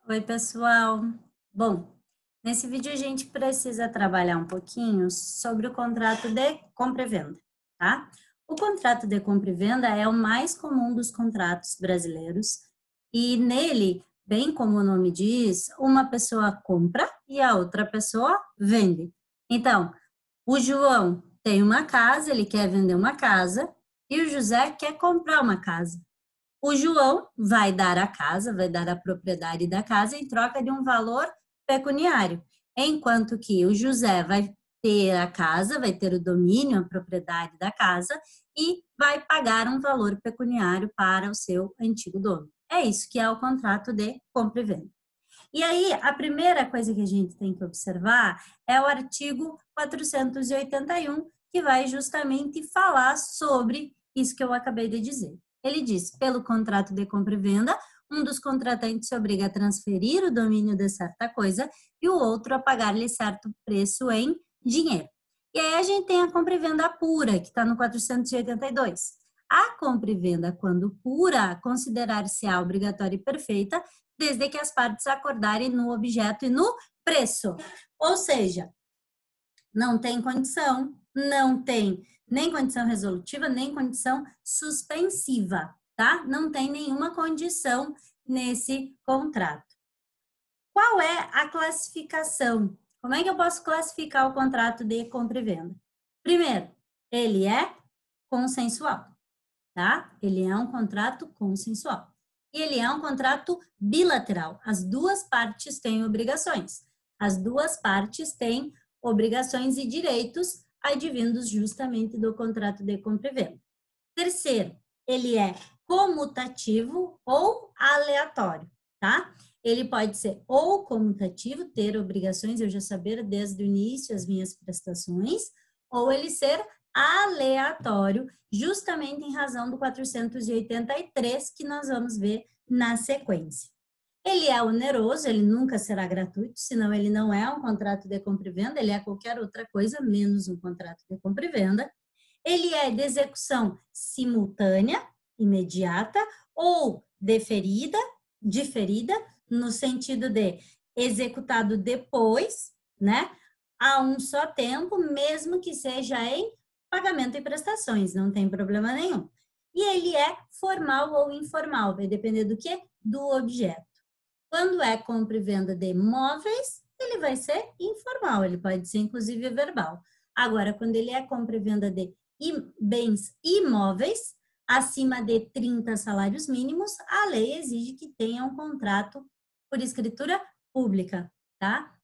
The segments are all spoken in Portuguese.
Oi, pessoal. Bom, nesse vídeo a gente precisa trabalhar um pouquinho sobre o contrato de compra e venda, tá? O contrato de compra e venda é o mais comum dos contratos brasileiros e nele, bem como o nome diz, uma pessoa compra e a outra pessoa vende. Então, o João tem uma casa, ele quer vender uma casa e o José quer comprar uma casa. O João vai dar a casa, vai dar a propriedade da casa em troca de um valor pecuniário, enquanto que o José vai ter a casa, vai ter o domínio, a propriedade da casa e vai pagar um valor pecuniário para o seu antigo dono. É isso que é o contrato de compra e venda. E aí, a primeira coisa que a gente tem que observar é o artigo 481, que vai justamente falar sobre isso que eu acabei de dizer. Ele diz: pelo contrato de compra e venda, um dos contratantes se obriga a transferir o domínio de certa coisa e o outro a pagar-lhe certo preço em dinheiro. E aí a gente tem a compra e venda pura, que está no 482. A compra e venda, quando pura, considerar-se-á obrigatória e perfeita, desde que as partes acordarem no objeto e no preço. Ou seja, não tem condição, não tem nem condição resolutiva, nem condição suspensiva, tá? Não tem nenhuma condição nesse contrato. Qual é a classificação? Como é que eu posso classificar o contrato de compra e venda? Primeiro, ele é consensual, tá? Ele é um contrato consensual. E ele é um contrato bilateral. As duas partes têm obrigações. As duas partes têm obrigações e direitos advindos justamente do contrato de compra e venda. Terceiro, ele é comutativo ou aleatório, tá? Ele pode ser ou comutativo, ter obrigações, eu já saber desde o início as minhas prestações, ou ele ser aleatório, justamente em razão do 483 que nós vamos ver na sequência. Ele é oneroso, ele nunca será gratuito, senão ele não é um contrato de compra e venda, ele é qualquer outra coisa, menos um contrato de compra e venda. Ele é de execução simultânea, imediata, ou diferida, no sentido de executado depois, né, a um só tempo, mesmo que seja em pagamento e prestações, não tem problema nenhum. E ele é formal ou informal, vai depender do que? Do objeto. Quando é compra e venda de móveis, ele vai ser informal, ele pode ser inclusive verbal. Agora, quando ele é compra e venda de bens imóveis, acima de 30 salários mínimos, a lei exige que tenha um contrato por escritura pública, tá?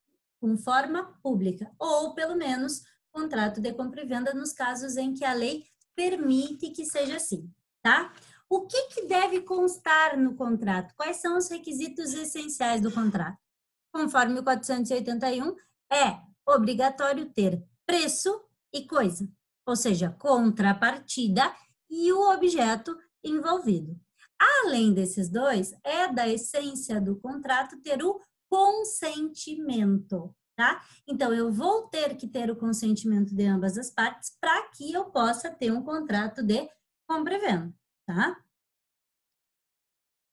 Com forma pública, ou pelo menos contrato de compra e venda nos casos em que a lei permite que seja assim, tá? O que deve constar no contrato? Quais são os requisitos essenciais do contrato? Conforme o 481, é obrigatório ter preço e coisa, ou seja, contrapartida e o objeto envolvido. Além desses dois, é da essência do contrato ter o consentimento, tá? Então, eu vou ter que ter o consentimento de ambas as partes para que eu possa ter um contrato de compra e venda, tá?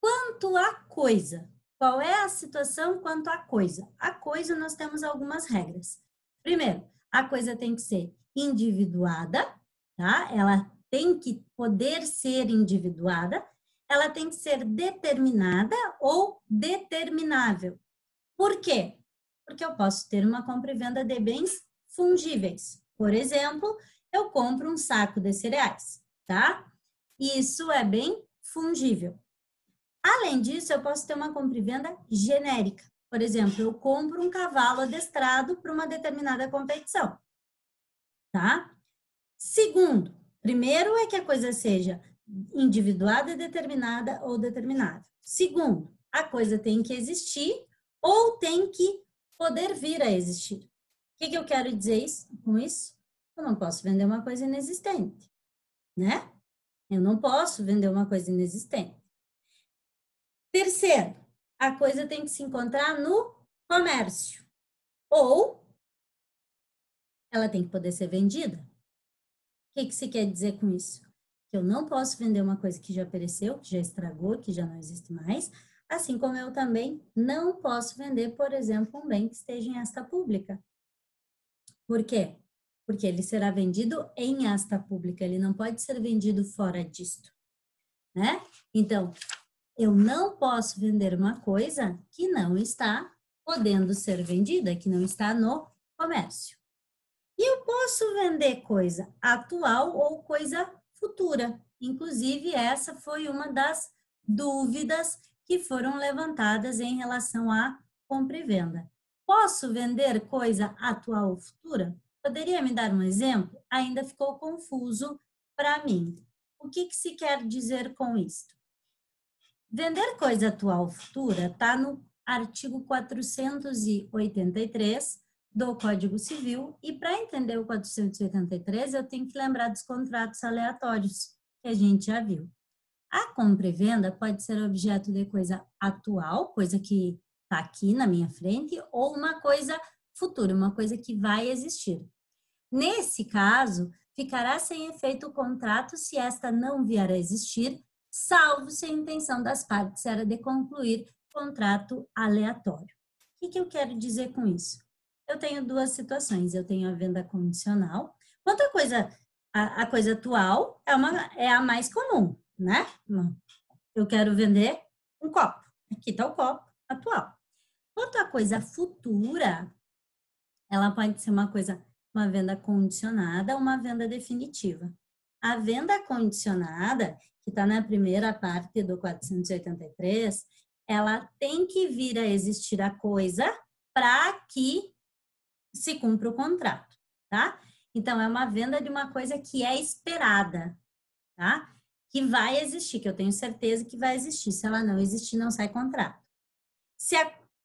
Quanto à coisa, qual é a situação quanto à coisa? A coisa, nós temos algumas regras. Primeiro, a coisa tem que ser individuada, tá? Ela tem que poder ser individuada, ela tem que ser determinada ou determinável. Por quê? Porque eu posso ter uma compra e venda de bens fungíveis. Por exemplo, eu compro um saco de cereais, tá? Isso é bem fungível. Além disso, eu posso ter uma compra e venda genérica. Por exemplo, eu compro um cavalo adestrado para uma determinada competição, tá? Segundo, primeiro é que a coisa seja individuada, determinada ou determinada. Segundo, a coisa tem que existir ou tem que poder vir a existir. O que eu quero dizer com isso? Eu não posso vender uma coisa inexistente, né? Eu não posso vender uma coisa inexistente. Terceiro, a coisa tem que se encontrar no comércio. Ou ela tem que poder ser vendida. O que se quer dizer com isso? Que eu não posso vender uma coisa que já pereceu, que já estragou, que já não existe mais, Assim como eu também não posso vender, por exemplo, um bem que esteja em asta pública. Por quê? Porque ele será vendido em asta pública, ele não pode ser vendido fora disto, né? Então, eu não posso vender uma coisa que não está podendo ser vendida, que não está no comércio. E eu posso vender coisa atual ou coisa futura. Inclusive, essa foi uma das dúvidas que foram levantadas em relação à compra e venda. Posso vender coisa atual ou futura? Poderia me dar um exemplo? Ainda ficou confuso para mim. O que se quer dizer com isso? Vender coisa atual ou futura está no artigo 483 do Código Civil, e para entender o 483, eu tenho que lembrar dos contratos aleatórios, que a gente já viu. A compra e venda pode ser objeto de coisa atual, coisa que está aqui na minha frente, ou uma coisa futura, uma coisa que vai existir. Nesse caso, ficará sem efeito o contrato se esta não vier a existir, salvo se a intenção das partes era de concluir contrato aleatório. O que eu quero dizer com isso? Eu tenho duas situações. Eu tenho a venda condicional. Quanto à coisa, a coisa atual é a mais comum, né? Eu quero vender um copo. Aqui está o copo atual. Quanto à coisa futura, ela pode ser uma venda condicionada ou uma venda definitiva. A venda condicionada, que está na primeira parte do 483, ela tem que vir a existir a coisa para que se cumpra o contrato, tá? Então, é uma venda de uma coisa que é esperada, tá? Que vai existir, que eu tenho certeza que vai existir. Se ela não existir, não sai contrato.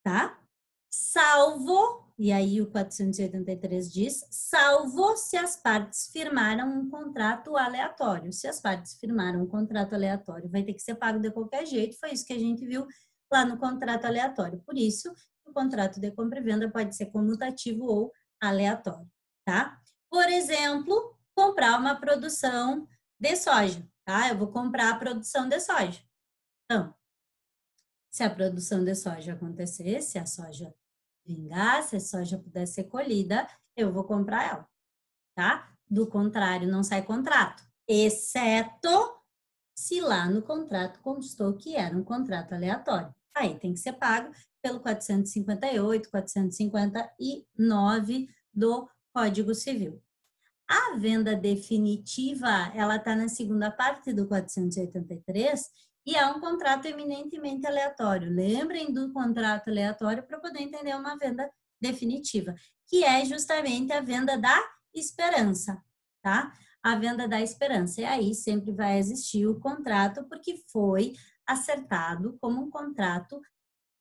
Tá? Salvo, e aí o 483 diz, salvo se as partes firmaram um contrato aleatório. Se as partes firmaram um contrato aleatório, vai ter que ser pago de qualquer jeito, foi isso que a gente viu lá no contrato aleatório. Por isso, o contrato de compra e venda pode ser comutativo ou aleatório, tá? Por exemplo, comprar uma produção de soja, tá? Eu vou comprar a produção de soja. Então, se a produção de soja acontecer, se a soja vingar, se a soja puder ser colhida, eu vou comprar ela, tá? Do contrário, não sai contrato, exceto se lá no contrato constou que era um contrato aleatório. Aí tem que ser pago pelo 458, 459 do Código Civil. A venda definitiva, ela está na segunda parte do 483 e é um contrato eminentemente aleatório. Lembrem do contrato aleatório para poder entender uma venda definitiva, que é justamente a venda da esperança, tá? A venda da esperança. E aí sempre vai existir o contrato porque foi acertado como um contrato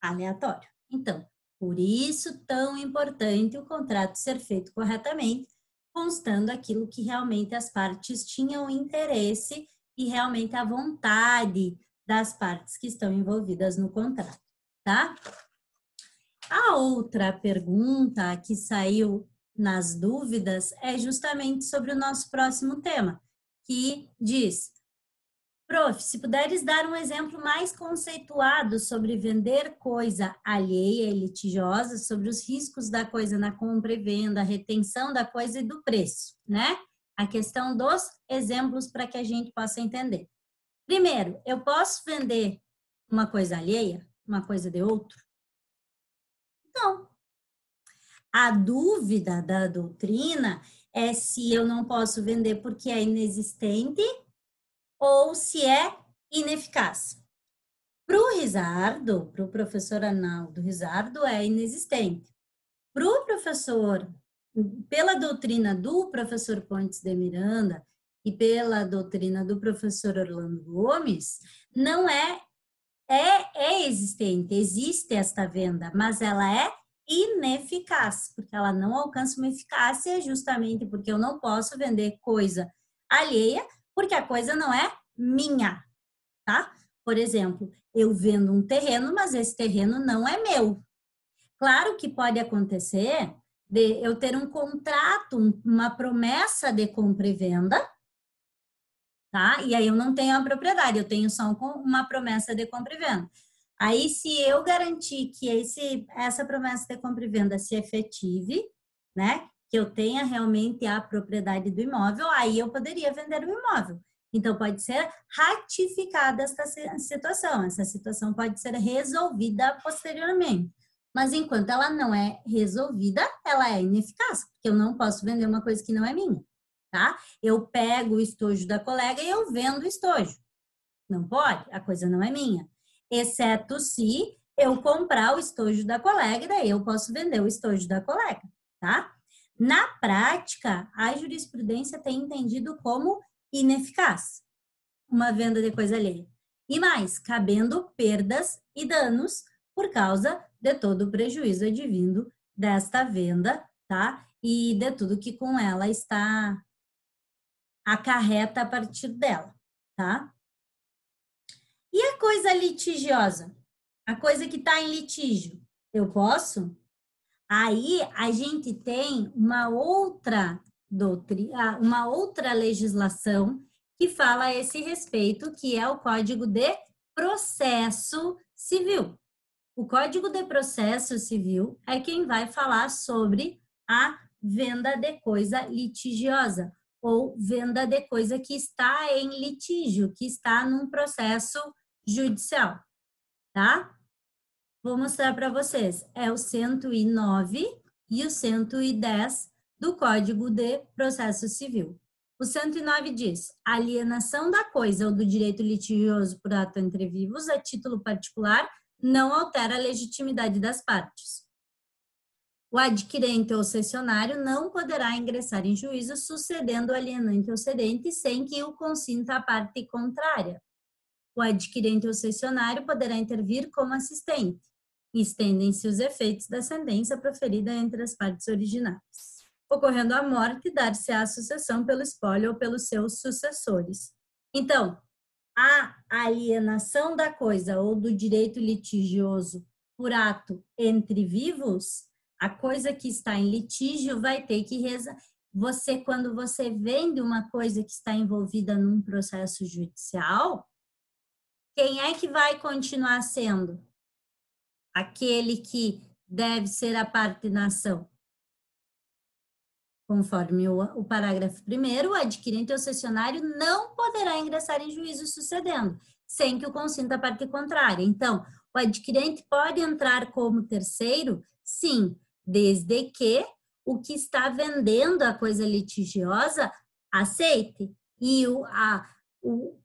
aleatório. Então, por isso tão importante o contrato ser feito corretamente, constando aquilo que realmente as partes tinham interesse e realmente a vontade das partes que estão envolvidas no contrato, tá? A outra pergunta que saiu nas dúvidas é justamente sobre o nosso próximo tema, que diz: Prof, se puderes dar um exemplo mais conceituado sobre vender coisa alheia e litigiosa, sobre os riscos da coisa na compra e venda, a retenção da coisa e do preço, né? A questão dos exemplos para que a gente possa entender. Primeiro, eu posso vender uma coisa alheia, uma coisa de outro? Não. A dúvida da doutrina é se eu não posso vender porque é inexistente ou se é ineficaz. Para o Risardo, para o professor Arnaldo Risardo, é inexistente. Para o professor, pela doutrina do professor Pontes de Miranda e pela doutrina do professor Orlando Gomes, não é existente, existe esta venda, mas ela é ineficaz, porque ela não alcança uma eficácia justamente porque eu não posso vender coisa alheia, porque a coisa não é minha, tá? Por exemplo, eu vendo um terreno, mas esse terreno não é meu. Claro que pode acontecer de eu ter um contrato, uma promessa de compra e venda, tá? E aí eu não tenho a propriedade, eu tenho só uma promessa de compra e venda. Aí, se eu garantir que essa promessa de compra e venda se efetive, né, que eu tenha realmente a propriedade do imóvel, aí eu poderia vender o imóvel. Então, pode ser ratificada esta situação. Essa situação pode ser resolvida posteriormente. Mas enquanto ela não é resolvida, ela é ineficaz, porque eu não posso vender uma coisa que não é minha, tá? Eu pego o estojo da colega e eu vendo o estojo. Não pode, a coisa não é minha. Exceto se eu comprar o estojo da colega, e daí eu posso vender o estojo da colega, tá? Na prática, a jurisprudência tem entendido como ineficaz uma venda de coisa alheia. E mais, cabendo perdas e danos por causa de todo o prejuízo advindo desta venda, tá? E de tudo que com ela está acarreta a partir dela, tá? E a coisa litigiosa? A coisa que está em litígio, eu posso? Aí a gente tem uma outra doutrina, uma outra legislação que fala a esse respeito, que é o Código de Processo Civil. O Código de Processo Civil é quem vai falar sobre a venda de coisa litigiosa ou venda de coisa que está em litígio, que está num processo judicial, tá? Vou mostrar para vocês. É o 109 e o 110 do Código de Processo Civil. O 109 diz: alienação da coisa ou do direito litigioso por ato entre vivos a título particular não altera a legitimidade das partes. O adquirente ou cessionário não poderá ingressar em juízo sucedendo o alienante ou cedente sem que o consinta a parte contrária. O adquirente ou cessionário poderá intervir como assistente. Estendem-se os efeitos da sentença proferida entre as partes originárias. Ocorrendo a morte, dar-se-á a sucessão pelo espólio ou pelos seus sucessores. Então, a alienação da coisa ou do direito litigioso por ato entre vivos, a coisa que está em litígio vai ter que quando você vende uma coisa que está envolvida num processo judicial, quem é que vai continuar sendo? Aquele que deve ser a parte na ação. Conforme o parágrafo 1º, o adquirente ou cessionário não poderá ingressar em juízo sucedendo, sem que o consinta a parte contrária. Então, o adquirente pode entrar como terceiro, sim, desde que o que está vendendo a coisa litigiosa aceite e o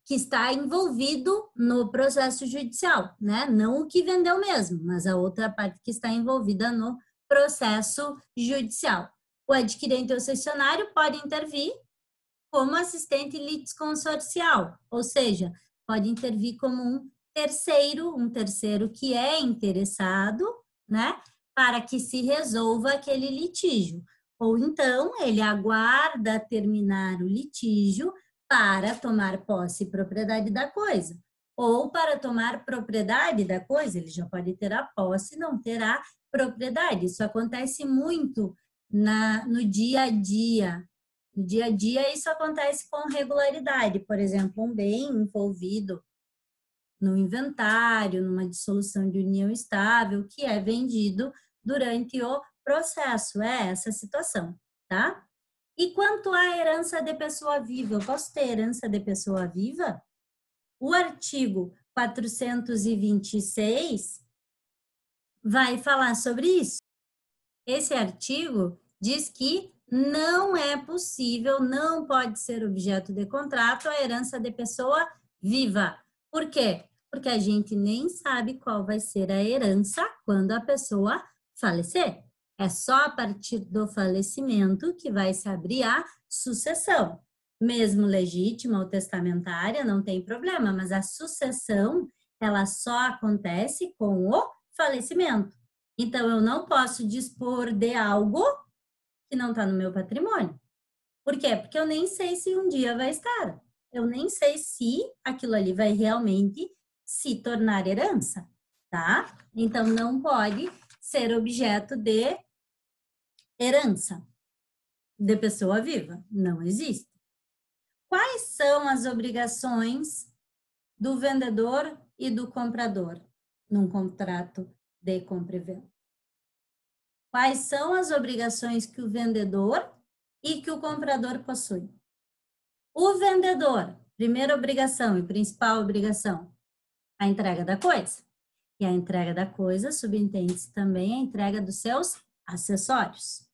que está envolvido no processo judicial, né? Não o que vendeu mesmo, mas a outra parte que está envolvida no processo judicial. O adquirente ou cessionário pode intervir como assistente litisconsorcial, ou seja, pode intervir como um terceiro que é interessado, né, para que se resolva aquele litígio. Ou então, ele aguarda terminar o litígio para tomar posse e propriedade da coisa. Ou para tomar propriedade da coisa, ele já pode ter a posse e não terá propriedade. Isso acontece muito no dia a dia. No dia a dia, isso acontece com regularidade. Por exemplo, um bem envolvido no inventário, numa dissolução de união estável, que é vendido durante o processo. É essa situação, tá? E quanto à herança de pessoa viva, eu posso ter herança de pessoa viva? O artigo 426 vai falar sobre isso. Esse artigo diz que não é possível, não pode ser objeto de contrato a herança de pessoa viva. Por quê? Porque a gente nem sabe qual vai ser a herança quando a pessoa falecer. É só a partir do falecimento que vai se abrir a sucessão. Mesmo legítima ou testamentária, não tem problema, mas a sucessão, ela só acontece com o falecimento. Então, eu não posso dispor de algo que não está no meu patrimônio. Por quê? Porque eu nem sei se um dia vai estar. Eu nem sei se aquilo ali vai realmente se tornar herança, tá? Então, não pode ser objeto de herança de pessoa viva. Não existe. Quais são as obrigações do vendedor e do comprador? num contrato de compra e venda? Quais são as obrigações que o vendedor e que o comprador possuem? O vendedor, primeira obrigação e principal obrigação, a entrega da coisa. E a entrega da coisa subentende-se também a entrega dos seus acessórios.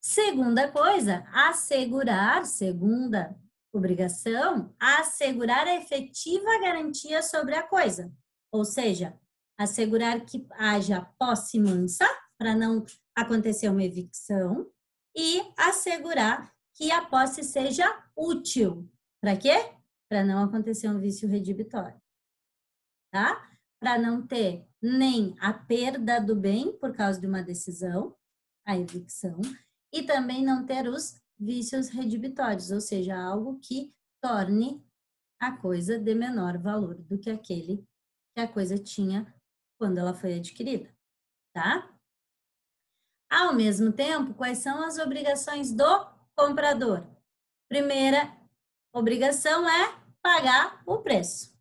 Segunda coisa, assegurar, segunda obrigação, assegurar a efetiva garantia sobre a coisa. Ou seja, assegurar que haja posse mansa, para não acontecer uma evicção, e assegurar que a posse seja útil. Para quê? Para não acontecer um vício redibitório. Tá? Para não ter nem a perda do bem por causa de uma decisão, a evicção, e também não ter os vícios redibitórios, ou seja, algo que torne a coisa de menor valor do que aquele que a coisa tinha quando ela foi adquirida, tá? Ao mesmo tempo, quais são as obrigações do comprador? Primeira obrigação é pagar o preço.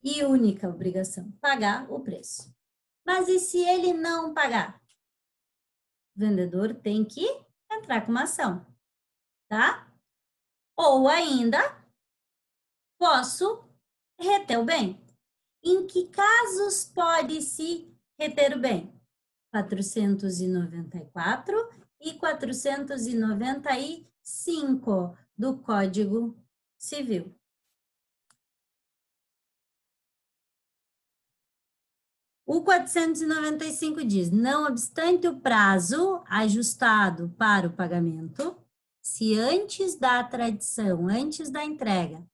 E única obrigação, pagar o preço. Mas e se ele não pagar? O vendedor tem que entrar com uma ação, tá? Ou ainda, posso reter o bem. Em que casos pode-se reter o bem? 494 e 495 do Código Civil. O 495 diz, não obstante o prazo ajustado para o pagamento, se antes da tradição, antes da entrega,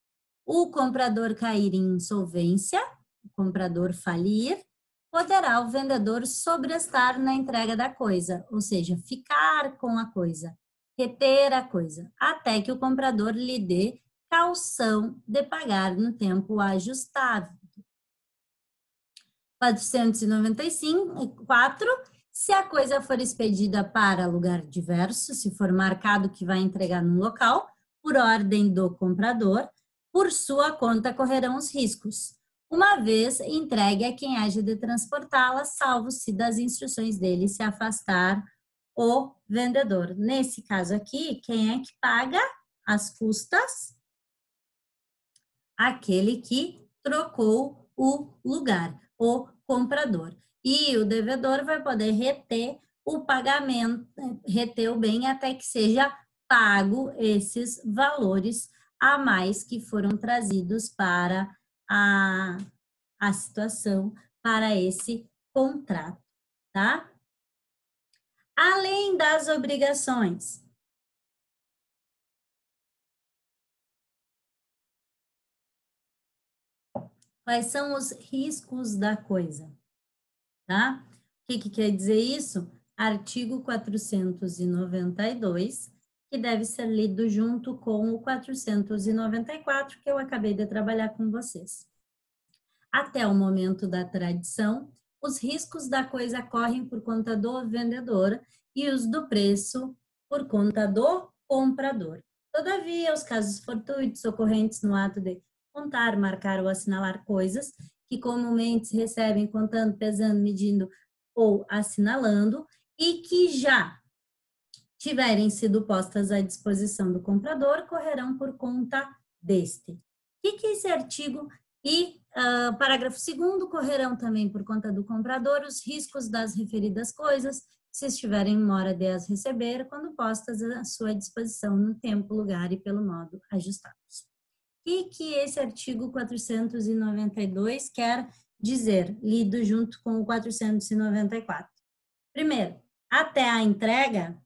o comprador cair em insolvência, o comprador falir, poderá o vendedor sobrestar na entrega da coisa, ou seja, ficar com a coisa, reter a coisa, até que o comprador lhe dê caução de pagar no tempo ajustado. 494, se a coisa for expedida para lugar diverso, se for marcado que vai entregar num local, por ordem do comprador, por sua conta correrão os riscos, uma vez entregue a quem haja de transportá-la, salvo se das instruções dele se afastar o vendedor. Nesse caso aqui, quem é que paga as custas? Aquele que trocou o lugar, o comprador. E o devedor vai poder reter o pagamento, reter o bem até que seja pago esses valores a mais que foram trazidos para a situação, para esse contrato, tá? Além das obrigações, quais são os riscos da coisa, tá? O que quer dizer isso? Artigo 492, que deve ser lido junto com o 494, que eu acabei de trabalhar com vocês. Até o momento da tradição, os riscos da coisa correm por conta do vendedor e os do preço por conta do comprador. Todavia, os casos fortuitos ocorrentes no ato de contar, marcar ou assinalar coisas que comumente se recebem contando, pesando, medindo ou assinalando e que já tiverem sido postas à disposição do comprador, correrão por conta deste. O que é esse artigo? E parágrafo 2º, correrão também por conta do comprador os riscos das referidas coisas, se estiverem em mora de as receber, quando postas à sua disposição no tempo, lugar e pelo modo ajustados. O que esse artigo 492 quer dizer, lido junto com o 494? Primeiro, até a entrega,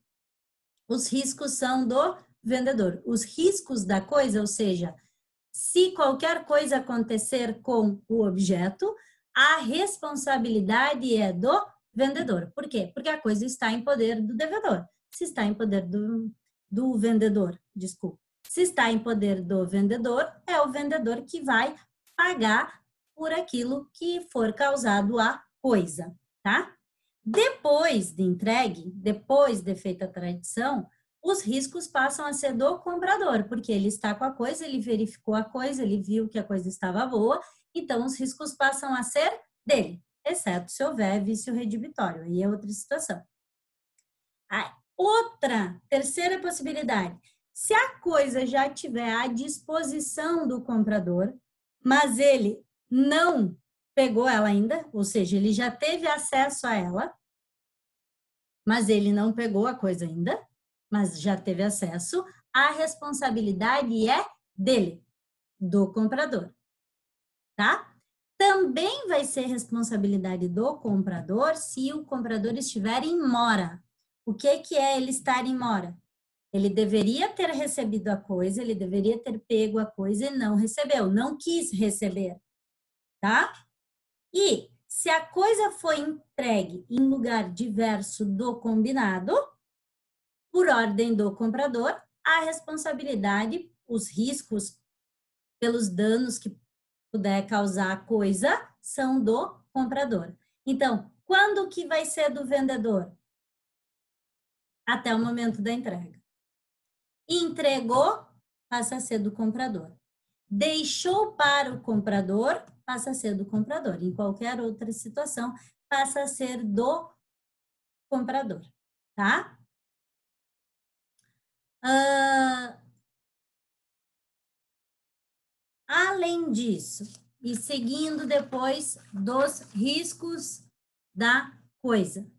os riscos são do vendedor. Os riscos da coisa, ou seja, se qualquer coisa acontecer com o objeto, a responsabilidade é do vendedor. Por quê? Porque a coisa está em poder do devedor. Se está em poder do vendedor, desculpa. Se está em poder do vendedor, é o vendedor que vai pagar por aquilo que for causado à coisa, tá? Depois de entregue, depois de feita a tradição, os riscos passam a ser do comprador, porque ele está com a coisa, ele verificou a coisa, ele viu que a coisa estava boa, então os riscos passam a ser dele. exceto se houver vício redibitório, aí é outra situação. A terceira possibilidade, se a coisa já estiver à disposição do comprador, mas ele não pegou ela ainda, ou seja, ele já teve acesso a ela, mas ele não pegou a coisa ainda, mas já teve acesso, a responsabilidade é dele, do comprador, tá? Também vai ser responsabilidade do comprador se o comprador estiver em mora. O que é ele estar em mora? Ele deveria ter recebido a coisa, ele deveria ter pego a coisa e não recebeu, não quis receber, tá? E se a coisa foi entregue em lugar diverso do combinado, por ordem do comprador, a responsabilidade, os riscos pelos danos que puder causar a coisa são do comprador. Então, quando que vai ser do vendedor? Até o momento da entrega. Entregou, passa a ser do comprador. Deixou para o comprador, passa a ser do comprador. Em qualquer outra situação, passa a ser do comprador, tá? Além disso, e seguindo depois dos riscos da coisa.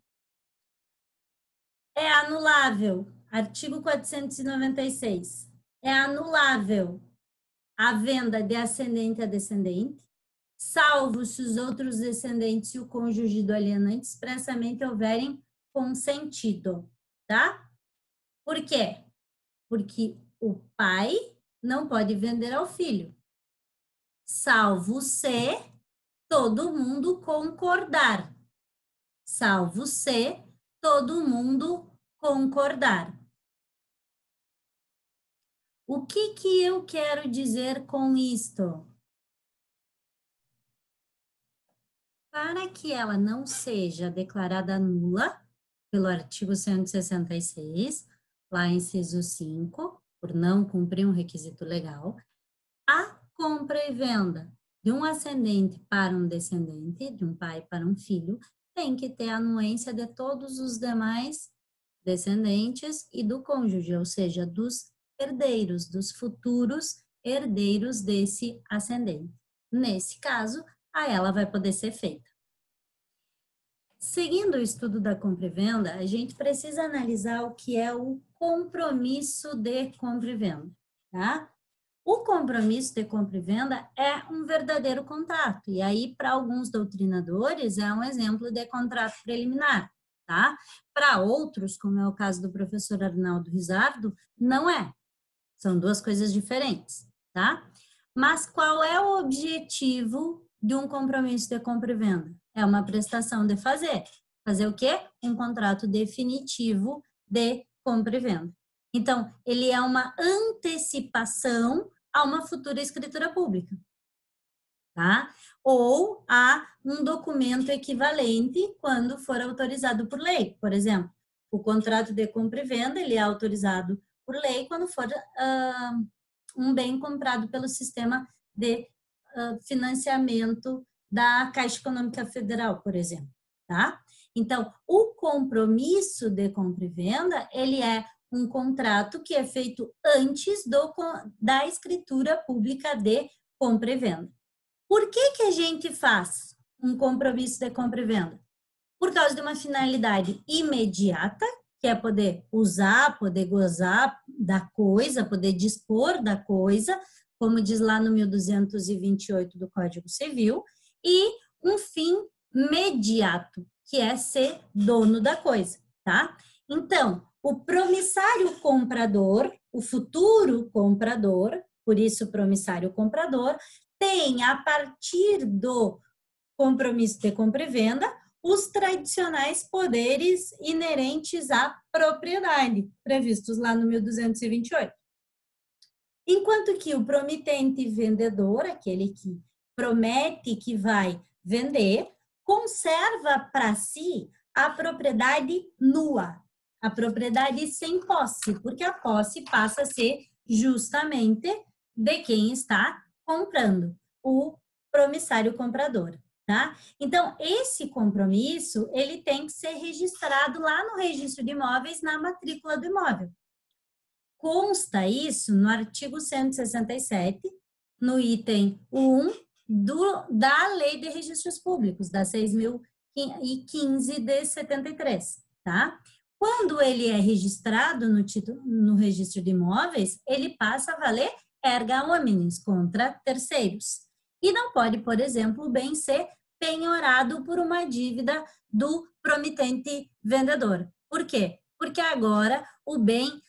É anulável, artigo 496, é anulável a venda de ascendente a descendente, salvo se os outros descendentes e o cônjuge do alienante expressamente houverem consentido, tá? Por quê? Porque o pai não pode vender ao filho, salvo se todo mundo concordar. Salvo se todo mundo concordar. O que eu quero dizer com isto? Para que ela não seja declarada nula pelo artigo 166, lá inciso 5, por não cumprir um requisito legal, a compra e venda de um ascendente para um descendente, de um pai para um filho, tem que ter a anuência de todos os demais descendentes e do cônjuge, ou seja, dos herdeiros, dos futuros herdeiros desse ascendente. Nesse caso, a ela vai poder ser feita. Seguindo o estudo da compra e venda, a gente precisa analisar o que é o compromisso de compra e venda, tá? O compromisso de compra e venda é um verdadeiro contrato, e aí, para alguns doutrinadores, é um exemplo de contrato preliminar, tá? Para outros, como é o caso do professor Arnaldo Rizardo, não é. São duas coisas diferentes, tá? Mas qual é o objetivo de um compromisso de compra e venda? É uma prestação de fazer. Fazer o quê? Um contrato definitivo de compra e venda. Então, ele é uma antecipação a uma futura escritura pública, tá? Ou a um documento equivalente quando for autorizado por lei. Por exemplo, o contrato de compra e venda, ele é autorizado por lei quando for um bem comprado pelo sistema de financiamento da Caixa Econômica Federal, por exemplo, tá? Então, o compromisso de compra e venda, ele é um contrato que é feito antes da escritura pública de compra e venda. Por que a gente faz um compromisso de compra e venda? Por causa de uma finalidade imediata, que é poder usar, poder gozar da coisa, poder dispor da coisa, como diz lá no 1228 do Código Civil, e um fim imediato, que é ser dono da coisa, tá? Então, o promissário comprador, o futuro comprador, por isso promissário comprador, tem, a partir do compromisso de compra e venda, os tradicionais poderes inerentes à propriedade, previstos lá no 1228. Enquanto que o promitente vendedor, aquele que promete que vai vender, conserva para si a propriedade nua, a propriedade sem posse, porque a posse passa a ser justamente de quem está comprando, o promissário comprador, tá? Então, esse compromisso, ele tem que ser registrado lá no registro de imóveis, na matrícula do imóvel. Consta isso no artigo 167, no item 1 da Lei de Registros Públicos, da 6.015 de 73, tá? Quando ele é registrado no registro de imóveis, ele passa a valer erga omnes contra terceiros. E não pode, por exemplo, o bem ser penhorado por uma dívida do promitente vendedor. Por quê? Porque agora o bem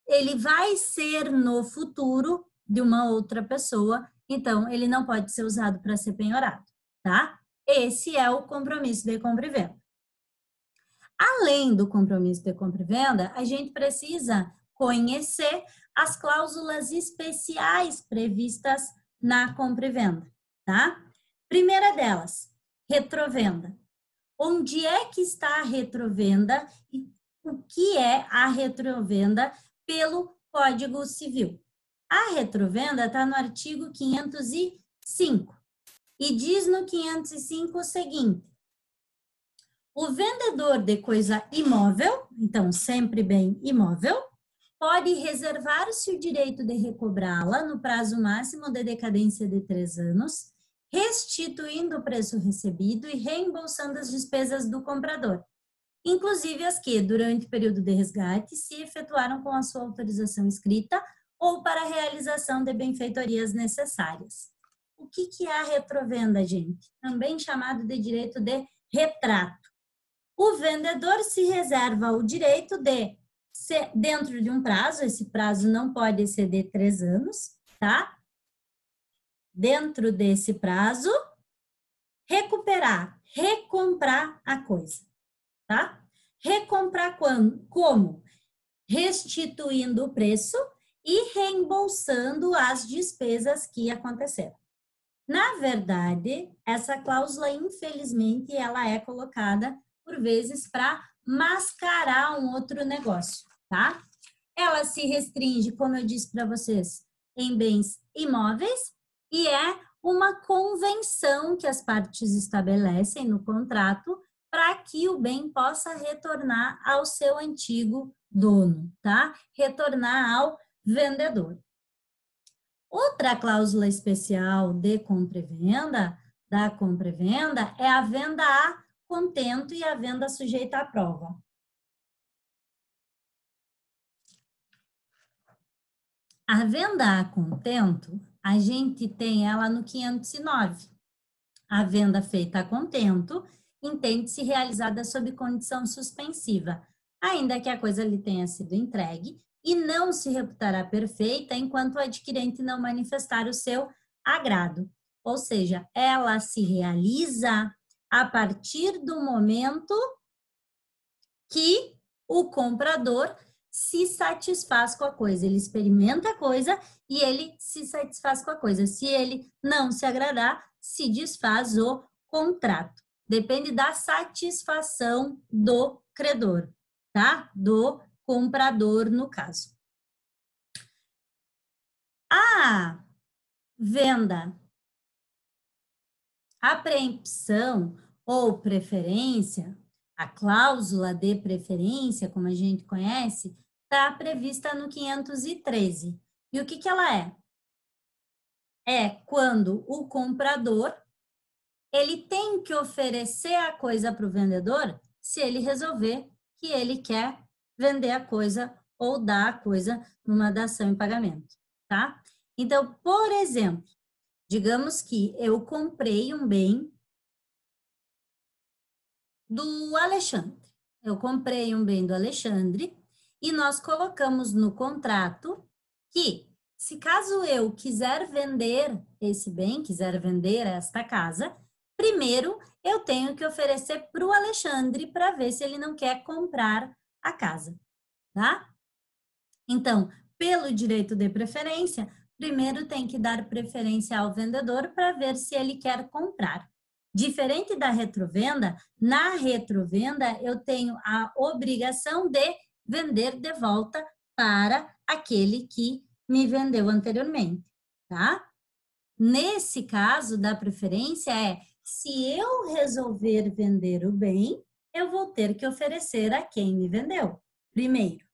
ele vai ser no futuro de uma outra pessoa, então ele não pode ser usado para ser penhorado, tá? Esse é o compromisso de compra e venda. Além do compromisso de compra e venda, a gente precisa conhecer as cláusulas especiais previstas na compra e venda, tá? Primeira delas, retrovenda. Onde é que está a retrovenda e o que é a retrovenda pelo Código Civil? A retrovenda está no artigo 505 e diz no 505 o seguinte: o vendedor de coisa imóvel, então sempre bem imóvel, pode reservar-se o direito de recobrá-la no prazo máximo de decadência de 3 anos, restituindo o preço recebido e reembolsando as despesas do comprador, inclusive as que, durante o período de resgate, se efetuaram com a sua autorização escrita ou para a realização de benfeitorias necessárias. O que é a retrovenda, gente? Também chamado de direito de retrato. O vendedor se reserva o direito de, dentro de um prazo, esse prazo não pode exceder 3 anos, tá? Dentro desse prazo, recuperar, recomprar a coisa, tá? Recomprar quando? Como? Restituindo o preço e reembolsando as despesas que aconteceram. Na verdade, essa cláusula, infelizmente, ela é colocada por vezes para mascarar um outro negócio, tá? Ela se restringe, como eu disse para vocês, em bens imóveis e é uma convenção que as partes estabelecem no contrato para que o bem possa retornar ao seu antigo dono, tá? Retornar ao vendedor. Outra cláusula especial de compra e venda, da compra e venda, é a venda a contento e a venda sujeita à prova. A venda a contento, a gente tem ela no 509. A venda feita a contento entende-se realizada sob condição suspensiva, ainda que a coisa lhe tenha sido entregue, e não se reputará perfeita enquanto o adquirente não manifestar o seu agrado. Ou seja, ela se realiza a partir do momento que o comprador se satisfaz com a coisa. Ele experimenta a coisa e ele se satisfaz com a coisa. Se ele não se agradar, se desfaz o contrato. Depende da satisfação do credor, tá? Do comprador, no caso. A venda, a preempção ou preferência, a cláusula de preferência, como a gente conhece, está prevista no 513. E o que ela é? É quando o comprador ele tem que oferecer a coisa para o vendedor se ele resolver que ele quer vender a coisa ou dar a coisa numa dação em pagamento, tá? Então, por exemplo, digamos que eu comprei um bem do Alexandre. Eu comprei um bem do Alexandre e nós colocamos no contrato que, se caso eu quiser vender esse bem, quiser vender esta casa, primeiro eu tenho que oferecer para o Alexandre para ver se ele não quer comprar a casa, tá? Então, pelo direito de preferência, primeiro tem que dar preferência ao vendedor para ver se ele quer comprar. Diferente da retrovenda, na retrovenda eu tenho a obrigação de vender de volta para aquele que me vendeu anteriormente, tá? Nesse caso da preferência se eu resolver vender o bem, eu vou ter que oferecer a quem me vendeu primeiro,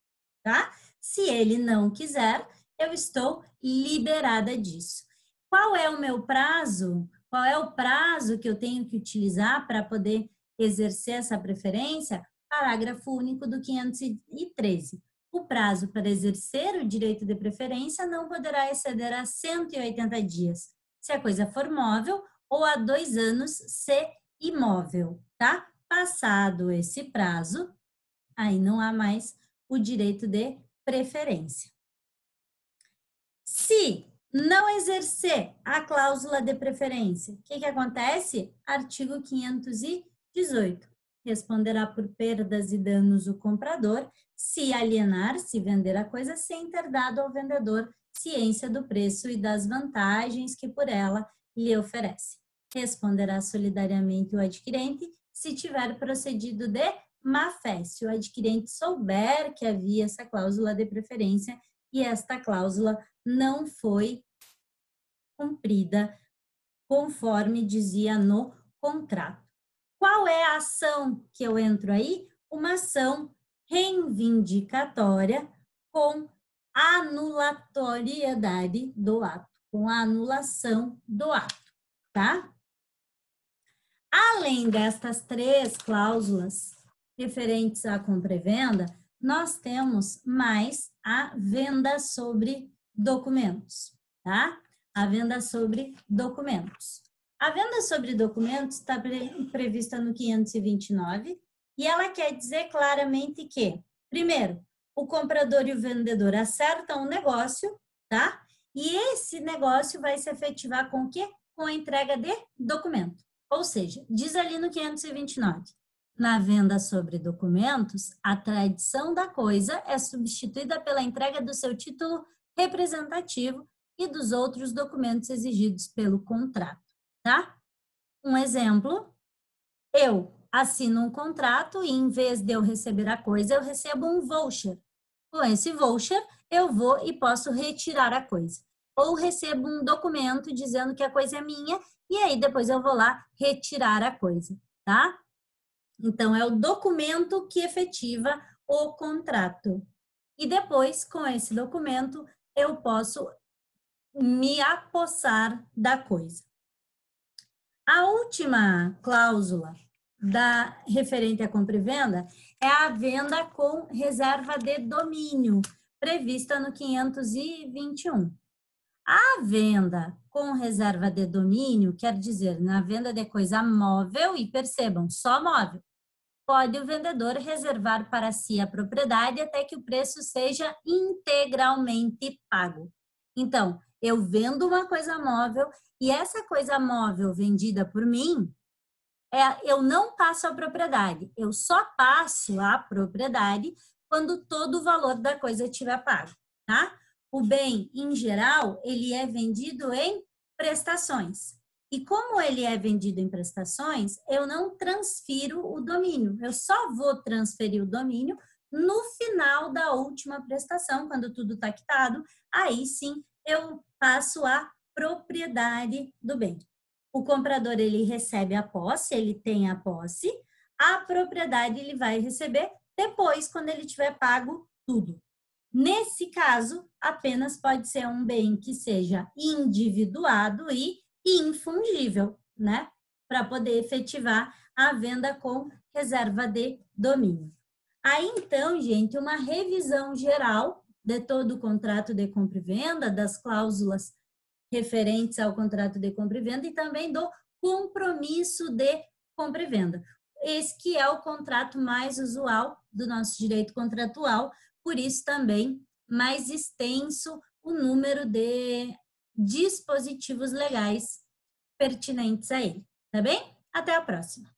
tá? Se ele não quiser, eu estou liberada disso. Qual é o meu prazo? Qual é o prazo que eu tenho que utilizar para poder exercer essa preferência? Parágrafo único do 513. O prazo para exercer o direito de preferência não poderá exceder a 180 dias, se a coisa for móvel, ou a 2 anos, se imóvel, tá? Passado esse prazo, aí não há mais o direito de preferência. Se não exercer a cláusula de preferência, o que acontece? Artigo 518. Responderá por perdas e danos o comprador se alienar, se vender a coisa sem ter dado ao vendedor ciência do preço e das vantagens que por ela lhe oferece. Responderá solidariamente o adquirente se tiver procedido de má fé, se o adquirente souber que havia essa cláusula de preferência e esta cláusula não foi cumprida conforme dizia no contrato. Qual é a ação que eu entro aí? Uma ação reivindicatória com anulatoriedade do ato, com a anulação do ato, tá? Além destas 3 cláusulas referentes à compra e venda, nós temos mais a venda sobre documentos, tá? A venda sobre documentos. A venda sobre documentos está prevista no 529 e ela quer dizer claramente que, primeiro, o comprador e o vendedor acertam um negócio, tá? E esse negócio vai se efetivar com o quê? Com a entrega de documento. Ou seja, diz ali no 529, na venda sobre documentos, a tradição da coisa é substituída pela entrega do seu título representativo e dos outros documentos exigidos pelo contrato, tá? Um exemplo, eu assino um contrato e em vez de eu receber a coisa, eu recebo um voucher. Com esse voucher, eu vou e posso retirar a coisa. Ou recebo um documento dizendo que a coisa é minha e aí depois eu vou lá retirar a coisa, tá? Então, é o documento que efetiva o contrato. E depois, com esse documento, eu posso me apossar da coisa. A última cláusula referente à compra e venda é a venda com reserva de domínio, prevista no 521. A venda com reserva de domínio quer dizer, na venda de coisa móvel, e percebam, só móvel, pode o vendedor reservar para si a propriedade até que o preço seja integralmente pago. Então, eu vendo uma coisa móvel e essa coisa móvel vendida por mim, eu não passo a propriedade, eu só passo a propriedade quando todo o valor da coisa estiver pago, tá? O bem, em geral, ele é vendido em prestações. E como ele é vendido em prestações, eu não transfiro o domínio. Eu só vou transferir o domínio no final da última prestação, quando tudo está quitado. Aí sim, eu passo a propriedade do bem. O comprador, ele recebe a posse, ele tem a posse. A propriedade, ele vai receber depois, quando ele tiver pago tudo. Nesse caso, apenas pode ser um bem que seja individuado e infungível, né? Para poder efetivar a venda com reserva de domínio. Aí, então, gente, uma revisão geral de todo o contrato de compra e venda, das cláusulas referentes ao contrato de compra e venda e também do compromisso de compra e venda. Esse que é o contrato mais usual do nosso direito contratual, por isso também mais extenso o número de dispositivos legais pertinentes a ele, tá bem? Até a próxima!